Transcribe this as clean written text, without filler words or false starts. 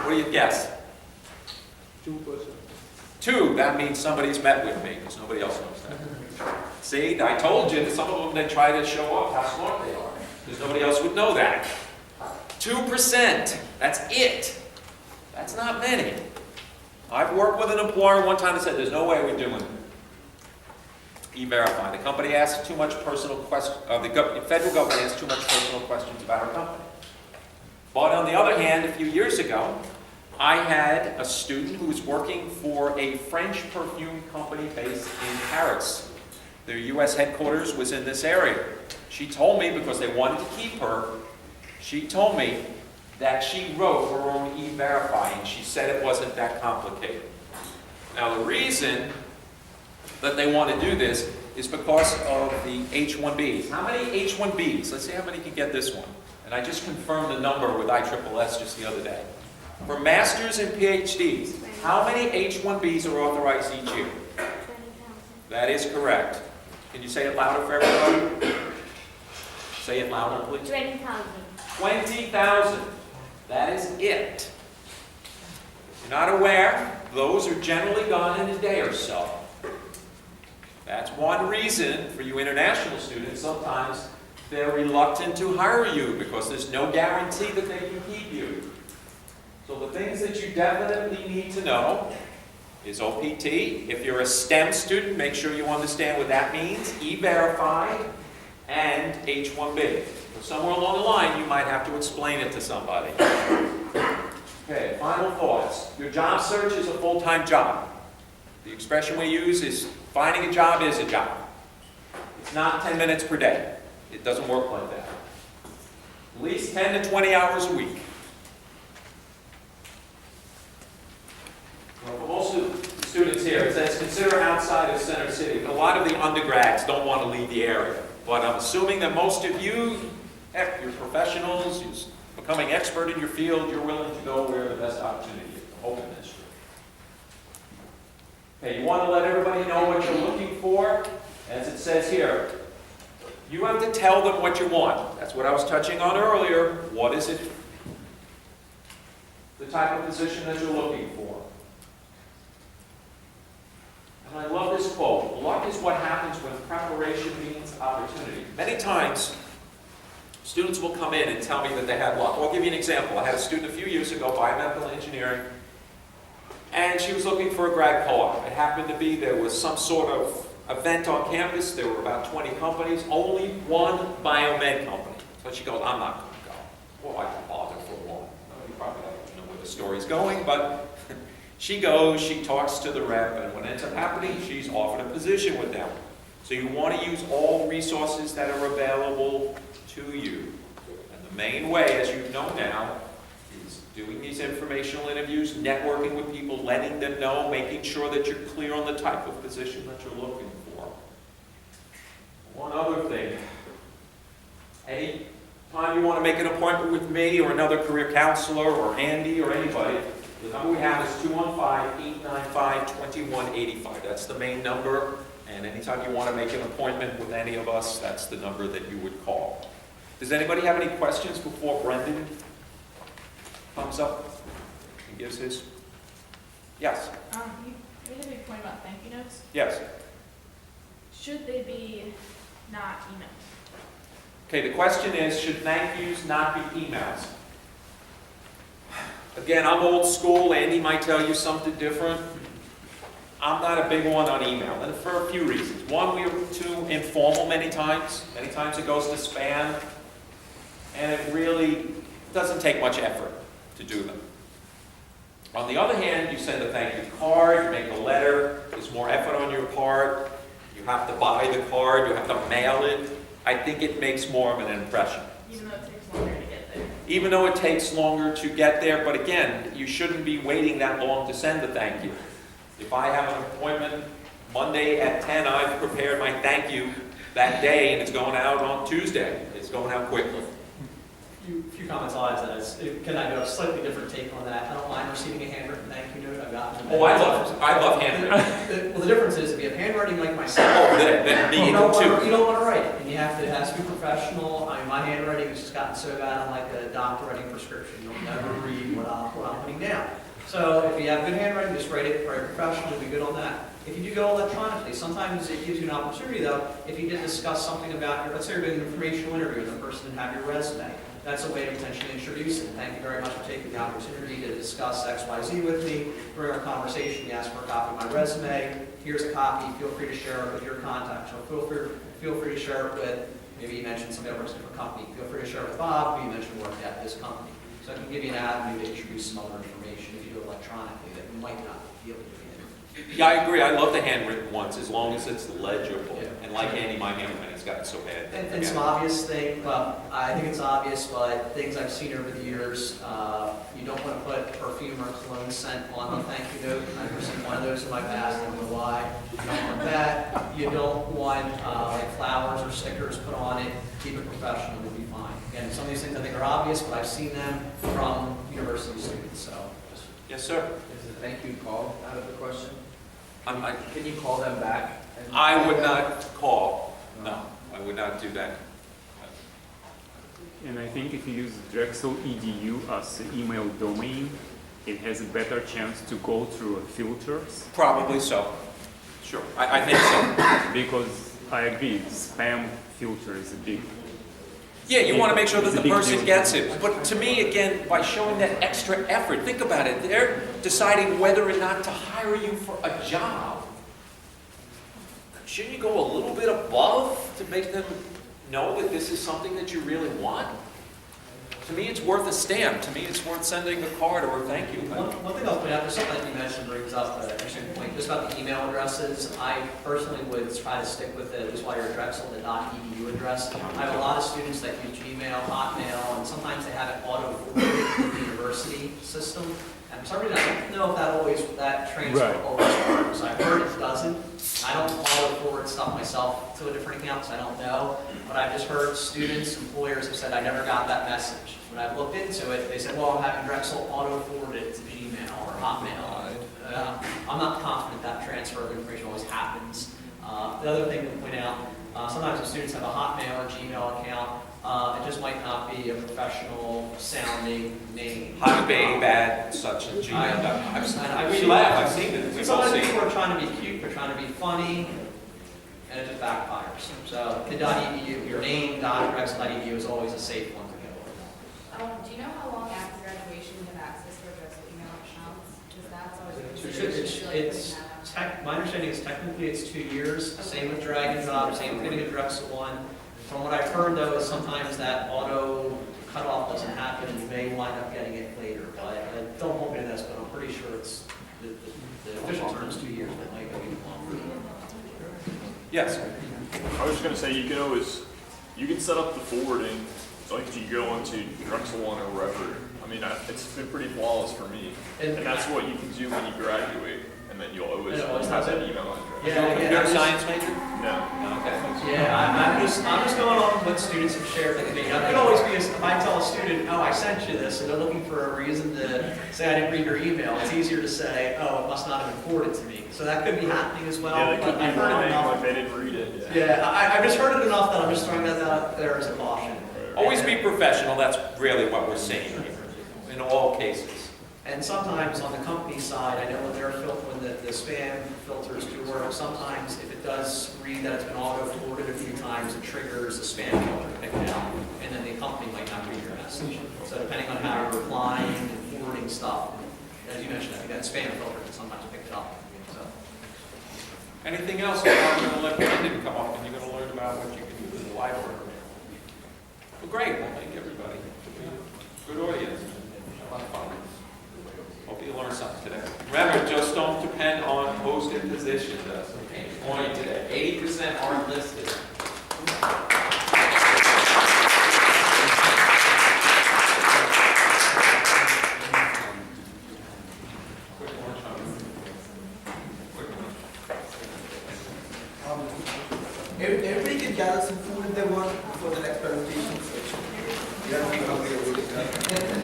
What do you guess? 2%. 2, that means somebody's met with me, because nobody else knows that. See, I told you that some of them, they try to show off how smart they are, because nobody else would know that. 2%, that's it. That's not many. I've worked with an employer one time that said, there's no way we're doing E-Verify. The company asks too much personal questions, the federal government asks too much personal questions about our company. But on the other hand, a few years ago, I had a student who was working for a French perfume company based in Paris. Their US headquarters was in this area. She told me, because they wanted to keep her, she told me that she wrote her own E-Verify, and she said it wasn't that complicated. Now the reason that they want to do this is because of the H-1Bs. How many H-1Bs? Let's see how many can get this one. And I just confirmed the number with ISSS just the other day. For masters and PhDs, how many H-1Bs are authorized each year? 20,000. That is correct. Can you say it louder for everybody? Say it louder, please. 20,000. 20,000. That is it. If you're not aware, those are generally done in a day or so. That's one reason for you international students, sometimes they're reluctant to hire you because there's no guarantee that they can keep you. So the things that you definitely need to know is OPT. If you're a STEM student, make sure you understand what that means, E-Verify, and H-1B. So somewhere along the line, you might have to explain it to somebody. Okay, final thoughts. Your job search is a full-time job. The expression we use is finding a job is a job. It's not 10 minutes per day. It doesn't work like that. At least 10 to 20 hours a week. Well, for most of the students here, it says consider outside of Center City. A lot of the undergrads don't want to leave the area. But I'm assuming that most of you, heck, you're professionals, you're becoming expert in your field, you're willing to go where the best opportunity is. I'm hoping that's true. Okay, you want to let everybody know what you're looking for. As it says here, you have to tell them what you want. That's what I was touching on earlier. What is it? The type of position that you're looking for. And I love this quote. Luck is what happens when preparation means opportunity. Many times, students will come in and tell me that they had luck. I'll give you an example. I had a student a few years ago, biomedical engineering, and she was looking for a grad co-op. It happened to be there was some sort of event on campus. There were about 20 companies, only one biomed company. So she goes, I'm not going to go. Well, I can bother for long. You probably don't know where the story's going, but she goes, she talks to the rep, and what ends up happening, she's offered a position with them. So you want to use all resources that are available to you. And the main way, as you know now, is doing these informational interviews, networking with people, letting them know, making sure that you're clear on the type of position that you're looking for. One other thing, any time you want to make an appointment with me or another career counselor or Andy or anybody, the number we have is 215-895-2185. That's the main number, and anytime you want to make an appointment with any of us, that's the number that you would call. Does anybody have any questions before Brendan comes up and gives his? Yes? You made a big point about thank you notes. Yes. Should they be not emails? Okay, the question is, should thank yous not be emails? Again, I'm old school. Andy might tell you something different. I'm not a big one on email, and for a few reasons. One, we are too informal many times. Many times it goes to spam, and it really doesn't take much effort to do them. On the other hand, you send a thank you card, you make a letter, there's more effort on your part, you have to buy the card, you have to mail it. I think it makes more of an impression. Even though it takes longer to get there. Even though it takes longer to get there, but again, you shouldn't be waiting that long to send the thank you. If I have an appointment Monday at 10, I've prepared my thank you that day, and it's going out on Tuesday. It's going out quickly. Few comments I'll add to that. Can I have a slightly different take on that? I don't mind receiving a handwritten thank you note. I've gotten Oh, I love handwritten. Well, the difference is if you have handwriting like myself, Oh, then me you don't too. want to write it, and it has to be professional. I mean, my handwriting has just gotten so bad. I'm like a doctor writing a prescription. You'll never read what I'm putting down. So if you have good handwriting, just write it very professionally, be good on that. If you do go electronically, sometimes it gives you an opportunity though, if you did discuss something about your, let's say you're doing an informational interview and the person didn't have your resume, that's a way to potentially introduce it. Thank you very much for taking the opportunity to discuss XYZ with me. During our conversation, you asked for a copy of my resume. Here's a copy. Feel free to share it with your contacts. Or feel free to share it with, maybe you mentioned somebody that works in a different company. Feel free to share it with Bob, who you mentioned worked at this company. So I can give you an avenue to introduce some other information if you do it electronically that you might not be able to do. Yeah, I agree. I love the handwritten ones as long as it's legible. Yeah. And like Andy, my handwriting's gotten so bad. And some obvious thing, well, I think it's obvious, but things I've seen over the years, you don't want to put perfume or cologne scent on the thank you note. I've received one of those in my past, I don't know why. You don't want that. You don't want like flowers or stickers put on it. Keep it professional, will be fine. Again, some of these things I think are obvious, but I've seen them from university students, so. Yes, sir. Is a thank you call out of the question? I Can you call them back? And would not call. No, I would not do that. And I think if you use Drexel EDU as the email domain, it has a better chance to go through filters. Probably so. Sure, I think so. Because I agree, spam filter is a big. Yeah, you want to make sure that It's a the big person deal. gets it. But to me, again, by showing that extra effort, think about it. They're deciding whether or not to hire you for a job. Shouldn't you go a little bit above to make them know that this is something that you really want? To me, it's worth a stamp. To me, it's worth sending a card or a thank you. One thing I'll point out, there's something that you mentioned brings up an interesting point, just about the email addresses. I personally would try to stick with it, at least while you're at Drexel, the .edu address. I have a lot of students that use Gmail, Hotmail, and sometimes they have it auto-forwarded to the university system. And for some reason, I don't know if that transfer Right. always works. I've heard it doesn't. I don't auto-forward stuff myself to a different account, so I don't know. But I've just heard students, employers have said, I never got that message. When I've looked into it, they said, well, I'm having Drexel auto-forward it to Gmail or Hotmail. I'm not confident that transfer of information always happens. The other thing to point out, sometimes if students have a Hotmail or Gmail account, it just might not be a professional sounding name. Hotmail, bad, such and Gmail. We laugh, I've seen it. We've all Sometimes seen people it. are trying to be cute, they're trying to be funny, and it just backfires. So the .edu, your name, .drexel.edu is always a safe one to go with. Do you know how long after graduation you have access to Drexel email accounts? Because that's always My understanding is technically it's 2 years, same with Drag and Drop, same with getting a Drexel one. From what I've heard though, is sometimes that auto cutoff doesn't happen and you may wind up getting it later. But don't hold me to this, but I'm pretty sure it's, the official term is 2 years, but it might go even longer. Yes. I was just gonna say, you can set up the forwarding, like you go onto Drexel One or wherever. I mean, it's been pretty flawless for me. And that's what you can do when you graduate, and then you'll always have that email address. Yeah, Are you a computer science major? No. Okay. Yeah, I'm just going on what students have shared with me. It could always be, if I tell a student, oh, I sent you this, and they're looking for a reason to say I didn't read your email, it's easier to say, oh, it must not have been forwarded to me. So that could be happening as well. Yeah, they but could I've be heard it lying enough. like they didn't read it. Yeah, I've just heard it enough that I'm just throwing that out there as a caution. Always be professional, that's really what we're saying here, in all cases. And sometimes on the company side, I know when the spam filters do work, sometimes if it does read that it's been auto-forwarded a few times, it triggers a spam filter to pick it out, and then the company might not read your message. So depending on how you're replying and forwarding stuff, as you mentioned, I think that spam filter can sometimes pick it up. So. Anything else? I'm going to let Brendan come up and you're going to learn about what you can do in the library. Well, great. Well, thank everybody. Good audience. A lot of fun. Hope you learned something today. Remember, just don't depend on posted positions. That's the main point today. 80% aren't listed. Quick lunch, huh? Quick lunch. Everybody can gather some food if they want for the next presentation. You have to be